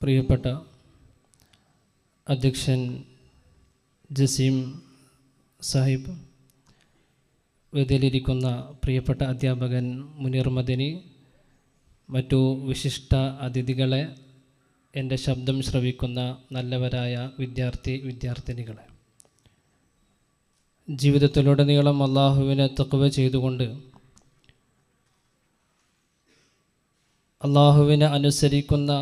പ്രിയപ്പെട്ട അധ്യക്ഷൻ ജസീം സാഹിബ്, വേദിയിലിരിക്കുന്ന പ്രിയപ്പെട്ട അധ്യാപകൻ മുനീർ മദനി, മറ്റു വിശിഷ്ട അതിഥികളെ, എൻ്റെ ശബ്ദം ശ്രവിക്കുന്ന നല്ലവരായ വിദ്യാർത്ഥിനികളെ, ജീവിതത്തിലുടനീളം അള്ളാഹുവിനെ തഖ്വ ചെയ്തുകൊണ്ട് അള്ളാഹുവിനെ അനുസരിക്കുന്ന,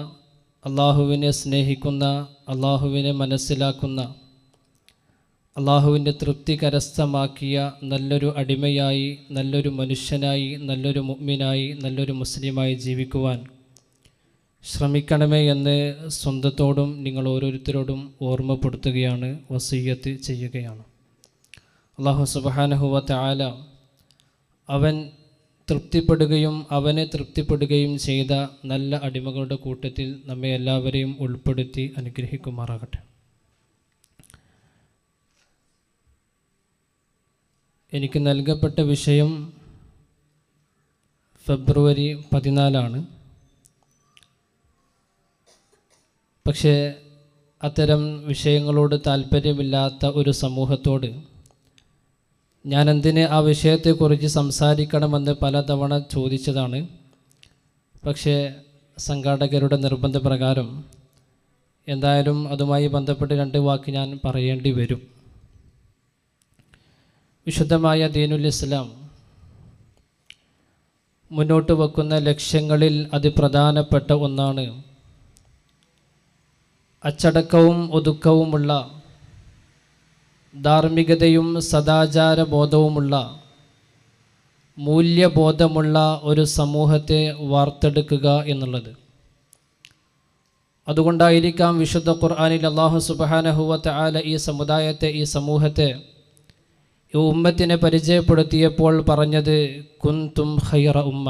അള്ളാഹുവിനെ സ്നേഹിക്കുന്ന, അള്ളാഹുവിനെ മനസ്സിലാക്കുന്ന, അള്ളാഹുവിൻ്റെ തൃപ്തി കരസ്ഥമാക്കിയ നല്ലൊരു അടിമയായി, നല്ലൊരു മനുഷ്യനായി, നല്ലൊരു മുഅ്മിനായി, നല്ലൊരു മുസ്ലിമായി ജീവിക്കുവാൻ ശ്രമിക്കണമേ എന്ന് സ്വന്തത്തോടും നിങ്ങൾ ഓരോരുത്തരോടും ഓർമ്മപ്പെടുത്തുകയാണ്, വസിയ്യത്ത് ചെയ്യുകയാണ്. അള്ളാഹു സുബ്ഹാനഹു വ തആല അവൻ തൃപ്തിപ്പെടുകയും അവനെ തൃപ്തിപ്പെടുകയും ചെയ്ത നല്ല അടിമകളുടെ കൂട്ടത്തിൽ നമ്മെ എല്ലാവരെയും ഉൾപ്പെടുത്തി അനുഗ്രഹിക്കുമാറാകട്ടെ. എനിക്ക് നൽകപ്പെട്ട വിഷയം ഫെബ്രുവരി 14 പക്ഷേ അത്തരം വിഷയങ്ങളോട് താല്പര്യമില്ലാത്ത ഒരു സമൂഹത്തോട് ഞാൻ എന്തിന് ആ വിഷയത്തെക്കുറിച്ച് സംസാരിക്കണമെന്ന് പലതവണ ചോദിച്ചതാണ്. പക്ഷേ സംഘാടകരുടെ നിർബന്ധപ്രകാരം എന്തായാലും അതുമായി ബന്ധപ്പെട്ട് 2 വാക്ക് ഞാൻ പറയേണ്ടി വരും. വിശുദ്ധമായ ദീനുൽ ഇസ്ലാം മുന്നോട്ട് വെക്കുന്ന ലക്ഷ്യങ്ങളിൽ അതിപ്രധാനപ്പെട്ട ഒന്നാണ് അച്ചടക്കവും ഒതുക്കവുമുള്ള, ധാർമ്മികതയും സദാചാരബോധവുമുള്ള, മൂല്യബോധമുള്ള ഒരു സമൂഹത്തെ വാർത്തെടുക്കുക എന്നുള്ളത്. അതുകൊണ്ടായിരിക്കാം വിശുദ്ധ ഖുർആനിൽ അല്ലാഹു സുബ്ഹാനഹു വ തആല ഈ സമുദായത്തെ, ഈ സമൂഹത്തെ, ഈ ഉമ്മത്തിനെ പരിചയപ്പെടുത്തിയപ്പോൾ പറഞ്ഞത് കുന്തും ഖൈറ ഉമ്മ,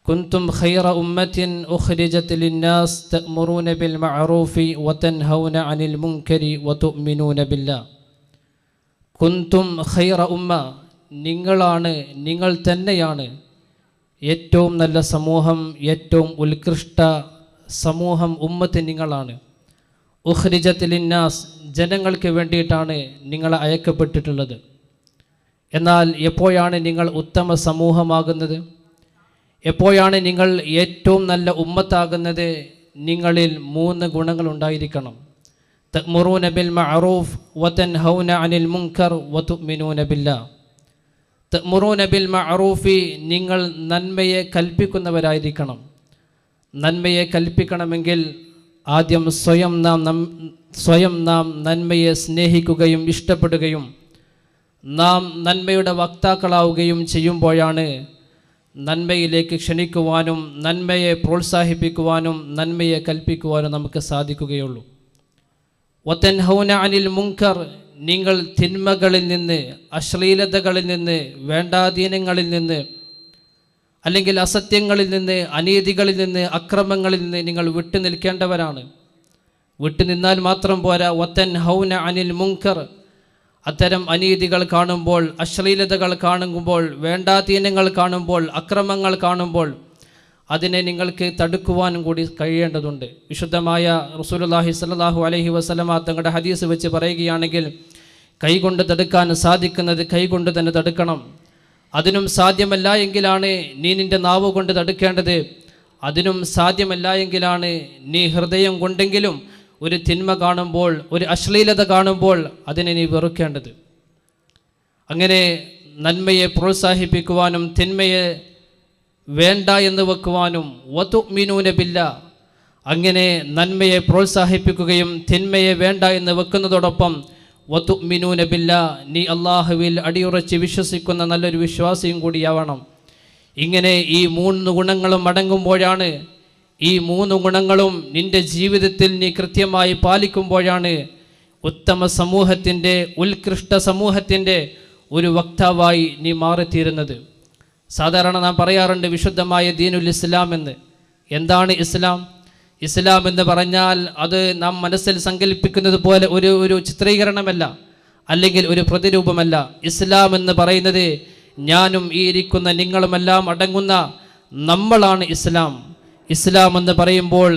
കുന്തും ഖൈറ ഉമ്മത്തിൻ ഉഖ്രിജത് ലിന്നാസ് തഅ്മുറൂന ബിൽ മഅറൂഫി വതൻഹൗന അനിൽ മുൻകരി വതുഅ്മിനൂന ബില്ലാഹ്. കുന്തും ഖൈറ ഉമ്മ, നിങ്ങളാണ്, നിങ്ങൾ തന്നെയാണ് ഏറ്റവും നല്ല സമൂഹം, ഏറ്റവും ഉത്കൃഷ്ട സമൂഹം, ഉമ്മത്ത് നിങ്ങളാണ്. ഉഖ്രിജത് ലിന്നാസ്, ജനങ്ങൾക്ക് വേണ്ടിയിട്ടാണ് നിങ്ങൾ അയക്കപ്പെട്ടിട്ടുള്ളത്. എന്നാൽ എപ്പോഴാണ് നിങ്ങൾ ഉത്തമ സമൂഹമാകുന്നത്? എപ്പോഴാണ് നിങ്ങൾ ഏറ്റവും നല്ല ഉമ്മത്താകുന്നത്? നിങ്ങളിൽ 3 ഗുണങ്ങൾ ഉണ്ടായിരിക്കണം. തഅ്മുറൂന ബിൽ മഅറൂഫ് വതൻഹൗന അനിൽ മുൻകർ വതുഅ്മിനൂന ബില്ലാഹ്. തഅ്മുറൂന ബിൽ മഅറൂഫി, നിങ്ങൾ നന്മയെ കൽപ്പിക്കുന്നവരായിരിക്കണം. നന്മയെ കൽപ്പിക്കണമെങ്കിൽ ആദ്യം സ്വയം നാം നന്മയെ സ്നേഹിക്കുകയും ഇഷ്ടപ്പെടുകയും നാം നന്മയുടെ വക്താക്കളാവുകയും ചെയ്യുമ്പോഴാണ് നന്മയിലേക്ക് ക്ഷണിക്കുവാനും നന്മയെ പ്രോത്സാഹിപ്പിക്കുവാനും നന്മയെ കൽപ്പിക്കുവാനും നമുക്ക് സാധിക്കുകയുള്ളൂ. വതൻഹൗന അനിൽ മുൻകർ, നിങ്ങൾ തിന്മകളിൽ നിന്ന്, അശ്ലീലതകളിൽ നിന്ന്, വേണ്ടാധീനങ്ങളിൽ നിന്ന്, അല്ലെങ്കിൽ അസത്യങ്ങളിൽ നിന്ന്, അനീതികളിൽ നിന്ന്, അക്രമങ്ങളിൽ നിന്ന് നിങ്ങൾ വിട്ടു നിൽക്കേണ്ടവരാണ്. വിട്ടു നിന്നാൽ മാത്രം പോരാ. വതൻഹൗന അനിൽ മുൻകർ, അത്തരം അനീതികൾ കാണുമ്പോൾ, അശ്ലീലതകൾ കാണുമ്പോൾ, വേണ്ടാധീനങ്ങൾ കാണുമ്പോൾ, അക്രമങ്ങൾ കാണുമ്പോൾ അതിനെ നിങ്ങൾക്ക് തടുക്കുവാനും കൂടി കഴിയേണ്ടതുണ്ട്. വിശുദ്ധമായ റസൂലുള്ളാഹി സ്വല്ലല്ലാഹു അലൈഹി വസല്ലമ തങ്ങളുടെ ഹദീസ് വെച്ച് പറയുകയാണെങ്കിൽ, കൈകൊണ്ട് തടുക്കാൻ സാധിക്കുന്നത് കൈകൊണ്ട് തന്നെ തടുക്കണം. അതിനും സാധ്യമല്ല എങ്കിലാണ് നീ നിൻ്റെ നാവ് കൊണ്ട് തടുക്കേണ്ടത്. അതിനും സാധ്യമല്ല എങ്കിലാണ് നീ ഹൃദയം കൊണ്ടെങ്കിലും ഒരു തിന്മ കാണുമ്പോൾ, ഒരു അശ്ലീലത കാണുമ്പോൾ അതിനെ നീ വെറുക്കേണ്ടത്. അങ്ങനെ നന്മയെ പ്രോത്സാഹിപ്പിക്കുവാനും തിന്മയെ വേണ്ട എന്ന് വെക്കുവാനും വതുഅ്മിനൂന ബില്ലാഹ്, അങ്ങനെ നന്മയെ പ്രോത്സാഹിപ്പിക്കുകയും തിന്മയെ വേണ്ട എന്ന് വെക്കുന്നതോടൊപ്പം വതുഅ്മിനൂന ബില്ലാഹ്, നീ അള്ളാഹുവിൽ അടിയുറച്ച് വിശ്വസിക്കുന്ന നല്ലൊരു വിശ്വാസിയും കൂടിയാവണം. ഇങ്ങനെ ഈ 3 ഗുണങ്ങളും അടങ്ങുമ്പോഴാണ്, ഈ 3 ഗുണങ്ങളും നിൻ്റെ ജീവിതത്തിൽ നീ കൃത്യമായി പാലിക്കുമ്പോഴാണ് ഉത്തമ സമൂഹത്തിൻ്റെ, ഉത്കൃഷ്ട സമൂഹത്തിൻ്റെ ഒരു വക്താവായി നീ മാറിത്തീരുന്നത്. സാധാരണ നാം പറയാറുണ്ട് വിശുദ്ധമായ ദീനുൽ ഇസ്ലാം എന്ന്. എന്താണ് ഇസ്ലാം? ഇസ്ലാം എന്ന് പറഞ്ഞാൽ അത് നാം മനസ്സിൽ സങ്കല്പിക്കുന്നത് പോലെ ഒരു ചിത്രീകരണമല്ല, അല്ലെങ്കിൽ ഒരു പ്രതിരൂപമല്ല. ഇസ്ലാം എന്ന് പറയുന്നത് ഞാനും ഈ ഇരിക്കുന്ന നിങ്ങളുമെല്ലാം അടങ്ങുന്ന നമ്മളാണ് ഇസ്ലാം. ഇസ്ലാം എന്ന് പറയുമ്പോൾ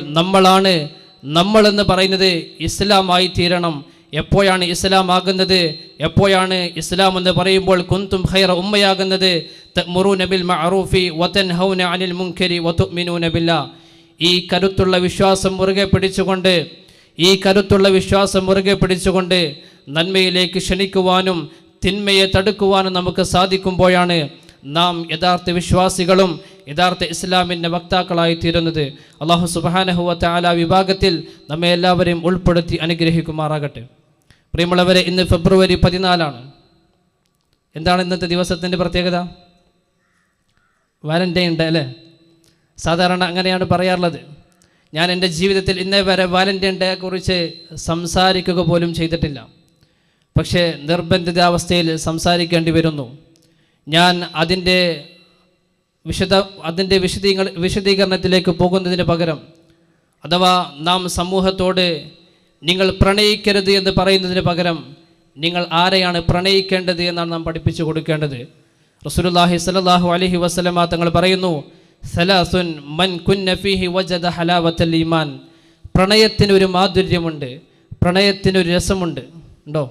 നമ്മളെന്ന് പറയുന്നത് ഇസ്ലാമായി തീരണം. എപ്പോഴാണ് ഇസ്ലാം ആകുന്നത്? എപ്പോഴാണ് ഇസ്ലാം എന്ന് പറയുമ്പോൾ കുന്തും ഖൈറ ഉമ്മയാകുന്നത്? തഅ്മുറൂന ബിൽ മഅറൂഫി വതൻഹൗന അനിൽ മുൻകരി വതുഅ്മിനൂന ബില്ലാഹ്. ഈ കരുത്തുള്ള വിശ്വാസം മുറുകെ പിടിച്ചുകൊണ്ട് നന്മയിലേക്ക് ക്ഷണിക്കുവാനും തിന്മയെ തടുക്കുവാനും നമുക്ക് സാധിക്കുമ്പോഴാണ് നാം യഥാർത്ഥ വിശ്വാസികളും യഥാർത്ഥ ഇസ്ലാമിൻ്റെ വക്താക്കളായി തീരുന്നത്. അല്ലാഹു സുബ്ഹാനഹു വ തആല വിഭാഗത്തിൽ നമ്മെ എല്ലാവരെയും ഉൾപ്പെടുത്തി അനുഗ്രഹിക്കുമാറാകട്ടെ. പ്രിയമുള്ളവരെ, ഇന്ന് ഫെബ്രുവരി 14. എന്താണ് ഇന്നത്തെ ദിവസത്തിൻ്റെ പ്രത്യേകത? വാലന്റൈൻ ഡേ അല്ലേ? സാധാരണ അങ്ങനെയാണ് പറയാറുള്ളത്. ഞാൻ എൻ്റെ ജീവിതത്തിൽ ഇന്നേ വരെ വാലന്റൈൻ ഡേയെ കുറിച്ച് സംസാരിക്കുക പോലും ചെയ്തിട്ടില്ല. പക്ഷേ നിർബന്ധിതാവസ്ഥയിൽ സംസാരിക്കേണ്ടി വരുന്നു. ഞാൻ അതിൻ്റെ വിശദീകരണത്തിലേക്ക് പോകുന്നതിന് പകരം, അഥവാ നാം സമൂഹത്തോട് നിങ്ങൾ പ്രണയിക്കരുത് എന്ന് പറയുന്നതിന് പകരം നിങ്ങൾ ആരെയാണ് പ്രണയിക്കേണ്ടത് എന്നാണ് നാം പഠിപ്പിച്ചു കൊടുക്കേണ്ടത്. റസൂലുള്ളാഹി സ്വല്ലല്ലാഹു അലൈഹി വസല്ലമ തങ്ങൾ പറയുന്നു, സലാസുൻ മൻ കുന്ന ഫീഹി വജദ ഹലാവത്തൽ ഈമാൻ. പ്രണയത്തിനൊരു മാധുര്യമുണ്ട്, പ്രണയത്തിനൊരു രസമുണ്ട്. ഉണ്ടോ?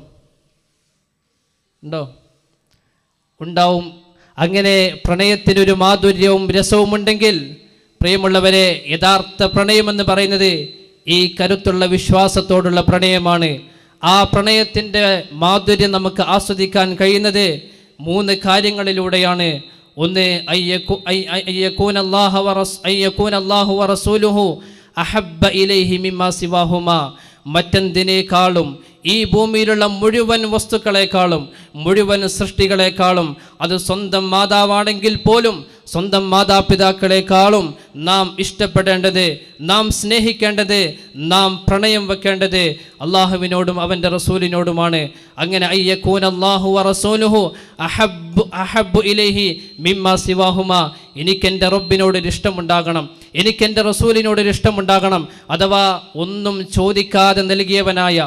ഉണ്ടാവും. അങ്ങനെ പ്രണയത്തിനൊരു മാധുര്യവും രസവും ഉണ്ടെങ്കിൽ പ്രിയമുള്ളവരെ, യഥാർത്ഥ പ്രണയമെന്ന് പറയുന്നത് ഈ കരുത്തുള്ള വിശ്വാസത്തോടുള്ള പ്രണയമാണ്. ആ പ്രണയത്തിൻ്റെ മാധുര്യം നമുക്ക് ആസ്വദിക്കാൻ കഴിയുന്നത് 3 കാര്യങ്ങളിലൂടെയാണ്. ഒന്ന്, അയ്യകൂനല്ലാഹു വറസൂലുഹു അഹബ്ബ ഇലൈഹി മിമ്മാ സിവാഹുമാ. മറ്റെന്തിനേക്കാളും, ഈ ഭൂമിയിലുള്ള മുഴുവൻ വസ്തുക്കളെക്കാളും മുഴുവൻ സൃഷ്ടികളെക്കാളും, അത് സ്വന്തം മാതാവാണെങ്കിൽ പോലും സ്വന്തം മാതാപിതാക്കളെക്കാളും നാം ഇഷ്ടപ്പെടേണ്ടത്, നാം സ്നേഹിക്കേണ്ടത്, നാം പ്രണയം വെക്കേണ്ടത് അള്ളാഹുവിനോടും അവൻ്റെ റസൂലിനോടുമാണ്. അങ്ങനെ അയ്യകൂനല്ലാഹു വറസൂലുഹു അഹബ്ബു ഇലൈഹി മിമ്മാ സിവാഹുമാ. എനിക്കെൻ്റെ റബ്ബിനോടൊരു ഇഷ്ടമുണ്ടാകണം, എനിക്കെൻ്റെ റസൂലിനോടൊരു ഇഷ്ടമുണ്ടാകണം. അഥവാ ഒന്നും ചോദിക്കാതെ നൽകിയവനായ,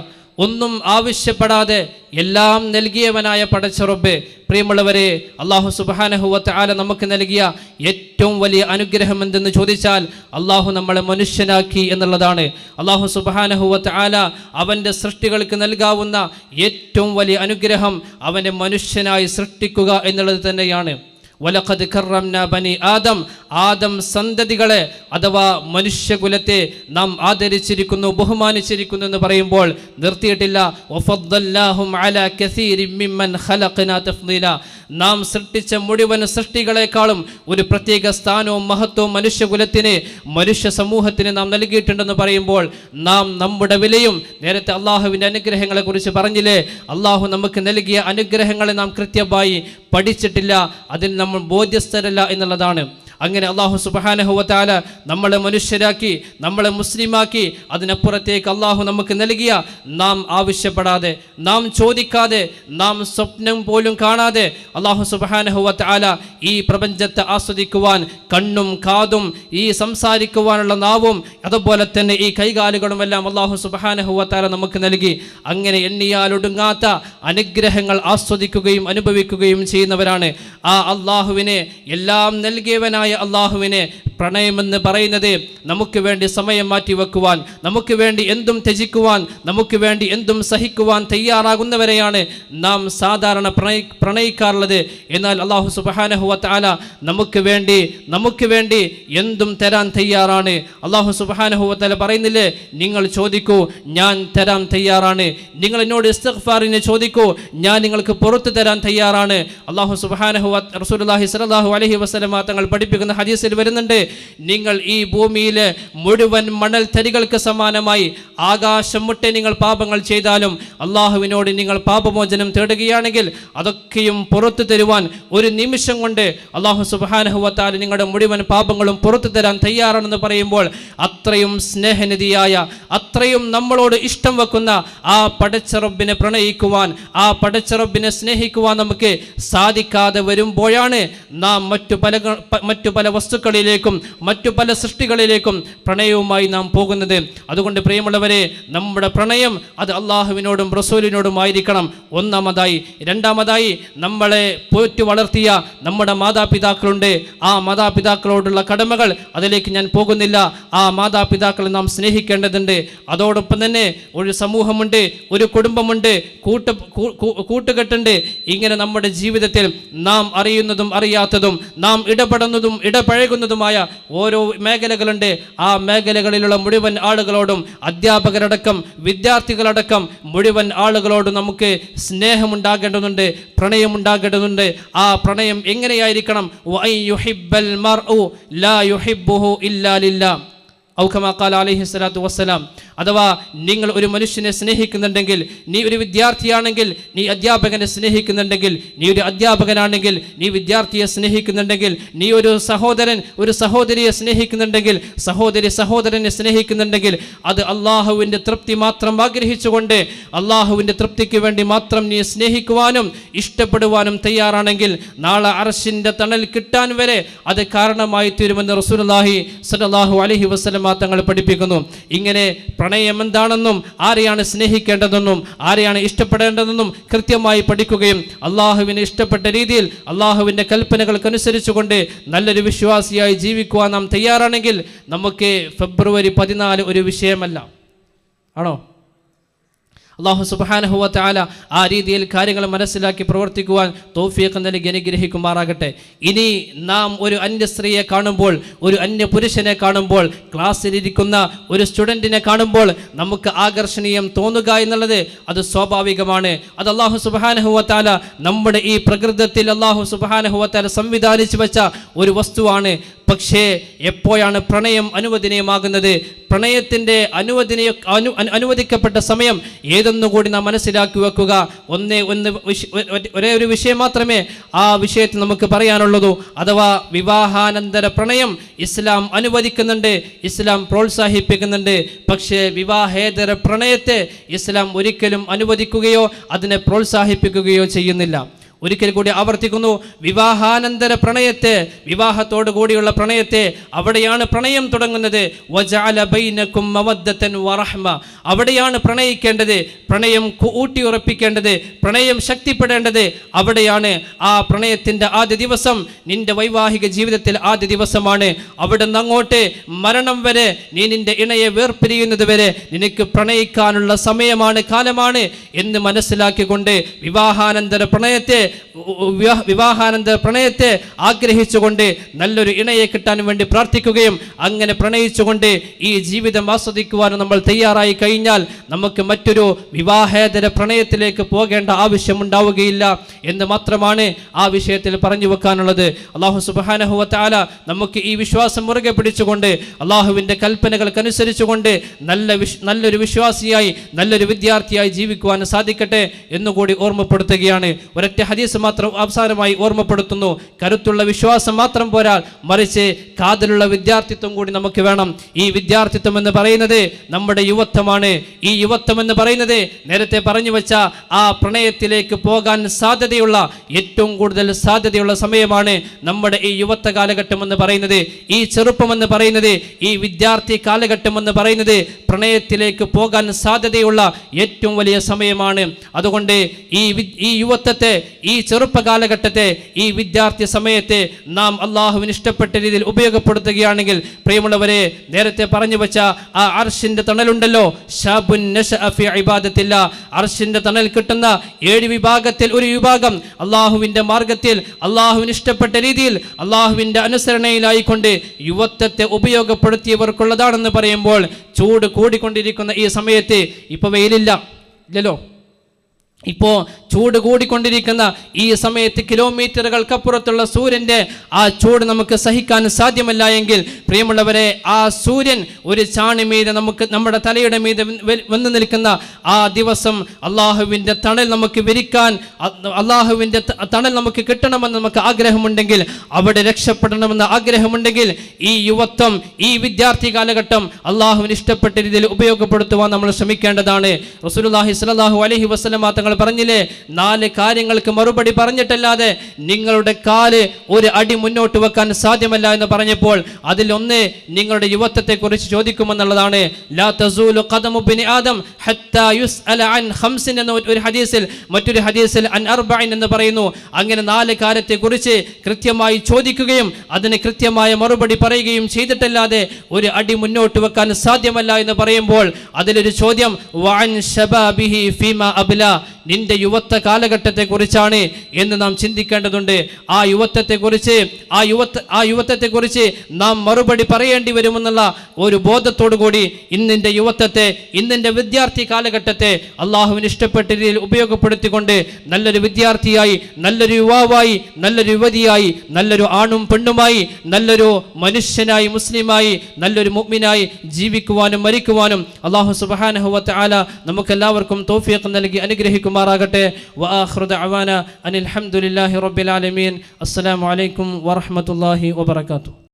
ഒന്നും ആവശ്യപ്പെടാതെ എല്ലാം നൽകിയവനായ പടച്ച റബ്ബ്. പ്രിയമുള്ളവരെ, അല്ലാഹു സുബ്ഹാനഹു വ തആല നമുക്ക് നൽകിയ ഏറ്റവും വലിയ അനുഗ്രഹം എന്തെന്ന് ചോദിച്ചാൽ അല്ലാഹു നമ്മളെ മനുഷ്യനാക്കി എന്നുള്ളതാണ്. അല്ലാഹു സുബ്ഹാനഹു വ തആല അവൻ്റെ സൃഷ്ടികൾക്ക് നൽകാവുന്ന ഏറ്റവും വലിയ അനുഗ്രഹം അവനെ മനുഷ്യനായി സൃഷ്ടിക്കുക എന്നുള്ളത് തന്നെയാണ്. വലഖദ് കറംനാ ബനി ആദം സന്തതികളെ അഥവാ മനുഷ്യകുലത്തെ നാം ആദരിച്ചിരിക്കുന്നു, ബഹുമാനിച്ചിരിക്കുന്നു എന്ന് പറയുമ്പോൾ നിർത്തിയിട്ടില്ല. വഫദ്ദൽനാഹും അലാ കസീരിൻ മിമ്മൻ ഖലഖനാ തഫ്ദീല. നാം സൃഷ്ടിച്ച മുഴുവൻ സൃഷ്ടികളെക്കാളും ഒരു പ്രത്യേക സ്ഥാനവും മഹത്വവും മനുഷ്യകുലത്തിന്, മനുഷ്യ സമൂഹത്തിന് നാം നൽകിയിട്ടുണ്ടെന്ന് പറയുമ്പോൾ നാം നമ്മുടെ വിലയും, നേരത്തെ അള്ളാഹുവിൻ്റെ അനുഗ്രഹങ്ങളെ കുറിച്ച് പറഞ്ഞില്ലേ, അള്ളാഹു നമുക്ക് നൽകിയ അനുഗ്രഹങ്ങളെ നാം കൃത്യമായി പഠിച്ചിട്ടില്ല, അതിൽ നമ്മൾ ബോധ്യസ്ഥരല്ല എന്നുള്ളതാണ്. അങ്ങനെ അല്ലാഹു സുബ്ഹാനഹു വ തആല നമ്മളെ മനുഷ്യരാക്കി, നമ്മളെ മുസ്ലിമാക്കി. അതിനപ്പുറത്തേക്ക് അല്ലാഹു നമുക്ക് നൽകിയ, നാം ആവശ്യപ്പെടാതെ, നാം ചോദിക്കാതെ, നാം സ്വപ്നം പോലും കാണാതെ അല്ലാഹു സുബ്ഹാനഹു വ തആല ഈ പ്രപഞ്ചത്തെ ആസ്വദിക്കുവാൻ കണ്ണും കാതും, ഈ സംസാരിക്കുവാനുള്ള നാവും, അതുപോലെ തന്നെ ഈ കൈകാലുകളുമെല്ലാം അല്ലാഹു സുബ്ഹാനഹു വ തആല നമുക്ക് നൽകി. അങ്ങനെ എണ്ണിയാലൊടുങ്ങാത്ത അനുഗ്രഹങ്ങൾ ആസ്വദിക്കുകയും അനുഭവിക്കുകയും ചെയ്യുന്നവരാണ്. ആ അല്ലാഹുവിനെ, എല്ലാം നൽകിയവനായ അല്ലാഹുവിനെ പ്രണയമെന്ന് പറയുന്നത് നമുക്ക് വേണ്ടി സമയം മാറ്റിവെക്കുവാൻ, നമുക്ക് വേണ്ടി എന്തും ത്യജിക്കുവാൻ, നമുക്ക് വേണ്ടി എന്തും സഹിക്കുവാൻ തയ്യാറാകുന്നവരെയാണ് നാം സാധാരണ പ്രണയിക്കാറുള്ളത്. എന്നാൽ അല്ലാഹു സുബ്ഹാനഹു വ തആല നമുക്ക് വേണ്ടി എന്തും തരാൻ തയ്യാറാണ്. അല്ലാഹു സുബ്ഹാനഹു വ തആല പറയുന്നില്ലേ, നിങ്ങൾ ചോദിക്കൂ, ഞാൻ തരാൻ തയ്യാറാണ്. നിങ്ങൾ എന്നോട് ഇസ്തിഗ്ഫാറിനെ ചോദിക്കൂ, ഞാൻ നിങ്ങൾക്ക് പുറത്തു തരാൻ തയ്യാറാണ്. അല്ലാഹു സുബ്ഹാനഹു വ റസൂലുള്ളാഹി സ്വല്ലല്ലാഹു അലൈഹി വസല്ലമ തങ്ങൾ പഠിപ്പിക്കുന്ന ഹദീസിൽ വരുന്നുണ്ട്, നിങ്ങൾ ഈ ഭൂമിയിലെ മുഴുവൻ മണൽ തരികൾക്ക് സമാനമായി ആകാശം മുട്ടെ നിങ്ങൾ പാപങ്ങൾ ചെയ്താലും അള്ളാഹുവിനോട് നിങ്ങൾ പാപമോചനം തേടുകയാണെങ്കിൽ അതൊക്കെയും പുറത്തു തരുവാൻ ഒരു നിമിഷം കൊണ്ട് അല്ലാഹു സുബ്ഹാനഹു വ തആല നിങ്ങളുടെ മുഴുവൻ പാപങ്ങളും പുറത്തു തരാൻ തയ്യാറാണെന്ന് പറയുമ്പോൾ അത്രയും സ്നേഹനിധിയായ, അത്രയും നമ്മളോട് ഇഷ്ടം വെക്കുന്ന ആ പടച്ച റബ്ബിനെ പ്രണയിക്കുവാൻ, ആ പടച്ച റബ്ബിനെ സ്നേഹിക്കുവാൻ നമുക്ക് സാധിക്കാതെ വരുമ്പോഴാണ് നാം മറ്റു പല വസ്തുക്കളിലേക്കും മറ്റു പല സൃഷ്ടികളിലേക്കും പ്രണയവുമായി നാം പോകുന്നത്. അതുകൊണ്ട് പ്രിയമുള്ളവരെ, നമ്മുടെ പ്രണയം അത് അള്ളാഹുവിനോടും റസൂലിനോടും ആയിരിക്കണം. ഒന്നാമതായി. രണ്ടാമതായി, നമ്മളെ പോറ്റു വളർത്തിയ നമ്മുടെ മാതാപിതാക്കളുണ്ട്. ആ മാതാപിതാക്കളോടുള്ള കടമകൾ, അതിലേക്ക് ഞാൻ പോകുന്നില്ല. ആ മാതാപിതാക്കളെ നാം സ്നേഹിക്കേണ്ടതുണ്ട്. അതോടൊപ്പം തന്നെ ഒരു സമൂഹമുണ്ട്, ഒരു കുടുംബമുണ്ട്, കൂട്ടുകെട്ടുണ്ട്. ഇങ്ങനെ നമ്മുടെ ജീവിതത്തിൽ നാം അറിയുന്നതും അറിയാത്തതും നാം ഇടപെടുന്നതും ഇടപഴകുന്നതുമായ ഓരോ മേഖലകളുണ്ട്. ആ മേഖലകളിലുള്ള മുഴുവൻ ആളുകളോടും, അധ്യാപകരടക്കം വിദ്യാർത്ഥികളടക്കം മുഴുവൻ ആളുകളോടും നമുക്ക് സ്നേഹമുണ്ടാകേണ്ടതുണ്ട്, പ്രണയമുണ്ടാകേണ്ടതുണ്ട്. ആ പ്രണയം എങ്ങനെയായിരിക്കണം? വഅയ്യുഹിബ്ബൽ മർഉ ലാ യുഹിബ്ബുഹു ഇല്ലാ ലില്ലാഹ് ഔ കമാ ഖാല അലൈഹി സ്വലാത്തു വസ്സലാം. അഥവാ നിങ്ങൾ ഒരു മനുഷ്യനെ സ്നേഹിക്കുന്നുണ്ടെങ്കിൽ, നീ ഒരു വിദ്യാർത്ഥിയാണെങ്കിൽ നീ അധ്യാപകനെ സ്നേഹിക്കുന്നുണ്ടെങ്കിൽ, നീ ഒരു അധ്യാപകനാണെങ്കിൽ നീ വിദ്യാർത്ഥിയെ സ്നേഹിക്കുന്നുണ്ടെങ്കിൽ, നീ ഒരു സഹോദരൻ ഒരു സഹോദരിയെ സ്നേഹിക്കുന്നുണ്ടെങ്കിൽ, സഹോദരി സഹോദരനെ സ്നേഹിക്കുന്നുണ്ടെങ്കിൽ, അത് അള്ളാഹുവിൻ്റെ തൃപ്തി മാത്രം ആഗ്രഹിച്ചുകൊണ്ട് അള്ളാഹുവിൻ്റെ തൃപ്തിക്ക് വേണ്ടി മാത്രം നീ സ്നേഹിക്കുവാനും ഇഷ്ടപ്പെടുവാനും തയ്യാറാണെങ്കിൽ നാളെ അർശിൻ്റെ തണൽ കിട്ടാൻ വരെ അത് കാരണമായി തീരുമെന്ന് റസൂലുള്ളാഹി സ്വല്ലല്ലാഹു അലൈഹി വസല്ലം തങ്ങൾ പഠിപ്പിക്കുന്നു. ഇങ്ങനെ പ്രണയം എന്താണെന്നും ആരെയാണ് സ്നേഹിക്കേണ്ടതെന്നും ആരെയാണ് ഇഷ്ടപ്പെടേണ്ടതെന്നും കൃത്യമായി പഠിക്കുകയും അള്ളാഹുവിന് ഇഷ്ടപ്പെട്ട രീതിയിൽ അള്ളാഹുവിൻ്റെ കൽപ്പനകൾക്കനുസരിച്ചുകൊണ്ട് നല്ലൊരു വിശ്വാസിയായി ജീവിക്കുവാൻ നാം തയ്യാറാണെങ്കിൽ നമുക്ക് ഫെബ്രുവരി 14 ഒരു വിഷയമല്ല. ആണോ? അല്ലാഹു സുബ്ഹാനഹു വ തആല ആ രീതിയിൽ കാര്യങ്ങൾ മനസ്സിലാക്കി പ്രവർത്തിക്കുവാൻ തൗഫീഖ് നൽകി അനുഗ്രഹിക്കുമാറാകട്ടെ. ഇനി നാം ഒരു അന്യ സ്ത്രീയെ കാണുമ്പോൾ, ഒരു അന്യ പുരുഷനെ കാണുമ്പോൾ, ക്ലാസ്സിലിരിക്കുന്ന ഒരു സ്റ്റുഡൻറ്റിനെ കാണുമ്പോൾ നമുക്ക് ആകർഷണീയം തോന്നുക എന്നുള്ളത് അത് സ്വാഭാവികമാണ്. അത് അല്ലാഹു സുബ്ഹാനഹു വ തആല നമ്മുടെ ഈ പ്രകൃതത്തിൽ അല്ലാഹു സുബ്ഹാനഹു വ തആല സംവിധാനിച്ചു വെച്ച ഒരു വസ്തുവാണ്. പക്ഷേ എപ്പോഴാണ് പ്രണയം അനുവദനീയമാകുന്നത്? പ്രണയത്തിൻ്റെ അനുവദിക്കപ്പെട്ട സമയം ഏതെന്നുകൂടി നാം മനസ്സിലാക്കി വെക്കുക. ഒരേ ഒരു വിഷയം മാത്രമേ ആ വിഷയത്തിൽ നമുക്ക് പറയാനുള്ളൂ. അഥവാ വിവാഹാനന്തര പ്രണയം ഇസ്ലാം അനുവദിക്കുന്നുണ്ട്, ഇസ്ലാം പ്രോത്സാഹിപ്പിക്കുന്നുണ്ട്. പക്ഷേ വിവാഹേതര പ്രണയത്തെ ഇസ്ലാം ഒരിക്കലും അനുവദിക്കുകയോ അതിനെ പ്രോത്സാഹിപ്പിക്കുകയോ ചെയ്യുന്നില്ല. ഒരിക്കൽ കൂടി ആവർത്തിക്കുന്നു, വിവാഹാനന്തര പ്രണയത്തെ, വിവാഹത്തോടു കൂടിയുള്ള പ്രണയത്തെ, അവിടെയാണ് പ്രണയം തുടങ്ങുന്നത്. വജഅല ബൈനകും മവദ്ദതൻ വറഹ്മ, അവിടെയാണ് പ്രണയിക്കേണ്ടത്, പ്രണയം ഊട്ടിയുറപ്പിക്കേണ്ടത്, പ്രണയം ശക്തിപ്പെടേണ്ടത് അവിടെയാണ്. ആ പ്രണയത്തിൻ്റെ ആദ്യ ദിവസം നിന്റെ വൈവാഹിക ജീവിതത്തിൽ ആദ്യ ദിവസമാണ്. അവിടെ നിന്ന് അങ്ങോട്ട് മരണം വരെ, നീ നിന്റെ ഇണയെ വേർപിരിയുന്നത് വരെ നിനക്ക് പ്രണയിക്കാനുള്ള സമയമാണ്, കാലമാണ് എന്ന് മനസ്സിലാക്കിക്കൊണ്ട് വിവാഹാനന്തര പ്രണയത്തെ ആഗ്രഹിച്ചുകൊണ്ട് നല്ലൊരു ഇണയെ കിട്ടാൻ വേണ്ടി പ്രാർത്ഥിക്കുകയും അങ്ങനെ പ്രണയിച്ചുകൊണ്ട് ഈ ജീവിതം ആസ്വദിക്കുവാനും നമ്മൾ തയ്യാറായി കഴിഞ്ഞാൽ നമുക്ക് മറ്റൊരു വിവാഹേതര പ്രണയത്തിലേക്ക് പോകേണ്ട ആവശ്യമുണ്ടാവുകയില്ല എന്ന് മാത്രമാണ് ആ വിഷയത്തിൽ പറഞ്ഞു വെക്കാനുള്ളത്. അല്ലാഹു സുബ്ഹാനഹു വ തആല നമുക്ക് ഈ വിശ്വാസം മുറുകെ പിടിച്ചുകൊണ്ട് അള്ളാഹുവിൻ്റെ കൽപ്പനകൾക്കനുസരിച്ചുകൊണ്ട് നല്ലൊരു വിശ്വാസിയായി നല്ലൊരു വിദ്യാർത്ഥിയായി ജീവിക്കുവാൻ സാധിക്കട്ടെ എന്നുകൂടി ഓർമ്മപ്പെടുത്തുകയാണ്. ഒരൊറ്റ ഹദീസ് മാത്രം അവസാനമായി ഓർമ്മപ്പെടുത്തുന്നു. കരുത്തുള്ള വിശ്വാസം മാത്രം പോരാ, മറിച്ച് കാതലുള്ള വിദ്യാർത്ഥിത്വം കൂടി നമുക്ക് വേണം. ഈ വിദ്യാർത്ഥിത്വം എന്ന് പറയുന്നത് നമ്മുടെ യുവത്വമാണ്. ഈ യുവത്വം എന്ന് പറയുന്നത് നേരത്തെ പറഞ്ഞു വെച്ച ആ പ്രണയത്തിലേക്ക് പോകാൻ സാധ്യതയുള്ള, ഏറ്റവും കൂടുതൽ സാധ്യതയുള്ള സമയമാണ് നമ്മുടെ ഈ യുവത്വ കാലഘട്ടം എന്ന് പറയുന്നത്. ഈ ചെറുപ്പം എന്ന് പറയുന്നത്, ഈ വിദ്യാർത്ഥി കാലഘട്ടം എന്ന് പറയുന്നത് പ്രണയത്തിലേക്ക് പോകാൻ സാധ്യതയുള്ള ഏറ്റവും വലിയ സമയമാണ്. അതുകൊണ്ട് ഈ യുവത്വത്തെ, ഈ ചെറുപ്പ കാലഘട്ടത്തെ, ഈ വിദ്യാർത്ഥി സമയത്തെ നാം അള്ളാഹുവിന് ഇഷ്ടപ്പെട്ട രീതിയിൽ ഉപയോഗപ്പെടുത്തുകയാണെങ്കിൽ പ്രിയമുള്ളവരെ, നേരത്തെ പറഞ്ഞു വെച്ച ആ അർശിന്റെ തണലുണ്ടല്ലോ, ശാബുൻ നശഅ ഫി ഇബാദത്തില്ലാ, അർശിന്റെ തണൽ കിട്ടുന്ന 7 വിഭാഗത്തിൽ ഒരു വിഭാഗം അള്ളാഹുവിൻ്റെ മാർഗത്തിൽ അള്ളാഹുവിന് ഇഷ്ടപ്പെട്ട രീതിയിൽ അള്ളാഹുവിൻ്റെ അനുസരണയിലായിക്കൊണ്ട് യുവത്വത്തെ ഉപയോഗപ്പെടുത്തിയവർക്കുള്ളതാണെന്ന് പറയുമ്പോൾ ചൂട് കൂടിക്കൊണ്ടിരിക്കുന്ന ഈ സമയത്ത്, ഇപ്പോൾ വെയിലില്ല, ഇല്ലല്ലോ, ഇപ്പോൾ ചൂട് കൂടിക്കൊണ്ടിരിക്കുന്ന ഈ സമയത്ത് കിലോമീറ്ററുകൾക്കപ്പുറത്തുള്ള സൂര്യൻ്റെ ആ ചൂട് നമുക്ക് സഹിക്കാൻ സാധ്യമല്ല എങ്കിൽ പ്രിയമുള്ളവരെ, ആ സൂര്യൻ ഒരു ചാണി മീതെ നമ്മുടെ തലയുടെ മീതെ വന്നു നിൽക്കുന്ന ആ ദിവസം അള്ളാഹുവിൻ്റെ തണൽ നമുക്ക് വിരിക്കാൻ, അള്ളാഹുവിൻ്റെ തണൽ നമുക്ക് കിട്ടണമെന്ന് നമുക്ക് ആഗ്രഹമുണ്ടെങ്കിൽ, അവിടെ രക്ഷപ്പെടണമെന്ന് ആഗ്രഹമുണ്ടെങ്കിൽ, ഈ യുവത്വം, ഈ വിദ്യാർത്ഥി കാലഘട്ടം അള്ളാഹുവിന് ഇഷ്ടപ്പെട്ട രീതിയിൽ ഉപയോഗപ്പെടുത്തുവാൻ നമ്മൾ ശ്രമിക്കേണ്ടതാണ്. റസൂലുള്ളാഹി സ്വല്ലല്ലാഹു അലൈഹി വസല്ലമ തങ്ങൾ പറഞ്ഞില്ലേ, 4 കാര്യങ്ങൾക്ക് മറുപടി പറഞ്ഞിട്ടല്ലാതെ നിങ്ങളുടെ കാല് ഒരു അടി മുന്നോട്ട് വെക്കാൻ സാധ്യമല്ല എന്ന് പറഞ്ഞപ്പോൾ അതിലൊന്ന് നിങ്ങളുടെ യുവത്വത്തെക്കുറിച്ച് ചോദിക്കുമെന്നുള്ളതാണ്. ലാ തസൂലു ഖദമു ബിനി ആദം ഹത്താ യുസ്അല അൻ ഖംസിൻ എന്ന ഒരു ഹദീസിൽ, മറ്റൊരു ഹദീസിൽ അൻ അർബഇൻ എന്ന് പറയുന്നു. അങ്ങനെ 4 കാര്യത്തെക്കുറിച്ച് കൃത്യമായി ചോദിക്കുകയും അതിന് കൃത്യമായ മറുപടി പറയുകയും ചെയ്തിട്ടല്ലാതെ ഒരു അടി മുന്നോട്ട് വെക്കാൻ സാധ്യമല്ല എന്ന് പറയുമ്പോൾ അതിലൊരു ചോദ്യം വഅൻ ശബാബിഹി ഫീമാ അബ്ലാ, നിന്റെ യുവത്വ കാലഘട്ടത്തെക്കുറിച്ചാണ് എന്ന് നാം ചിന്തിക്കേണ്ടതുണ്ട്. ആ യുവത്വത്തെക്കുറിച്ച് നാം മറുപടി പറയേണ്ടി വരുമെന്നുള്ള ഒരു ബോധത്തോടു കൂടി ഇന്നിൻ്റെ യുവത്വത്തെ, ഇന്നിൻ്റെ വിദ്യാർത്ഥി കാലഘട്ടത്തെ അള്ളാഹുവിന് ഇഷ്ടപ്പെട്ട രീതിയിൽ ഉപയോഗപ്പെടുത്തിക്കൊണ്ട് നല്ലൊരു വിദ്യാർത്ഥിയായി, നല്ലൊരു യുവാവായി, നല്ലൊരു യുവതിയായി, നല്ലൊരു ആണും പെണ്ണുമായി, നല്ലൊരു മനുഷ്യനായി, മുസ്ലിമായി, നല്ലൊരു മുഅ്മിനായി ജീവിക്കുവാനും മരിക്കുവാനും അള്ളാഹു സുബ്ഹാനഹു വ തആല നമുക്കെല്ലാവർക്കും തൗഫീഖ് നൽകി അനുഗ്രഹിക്കുമാറാകട്ടെ. വആഖിറു ദഅവാന അനിൽ ഹംദുലില്ലാഹി റബ്ബിൽ ആലമീൻ. അസ്സലാമു അലൈക്കും വറഹ്മത്തുള്ളാഹി വബറകാതുഹു.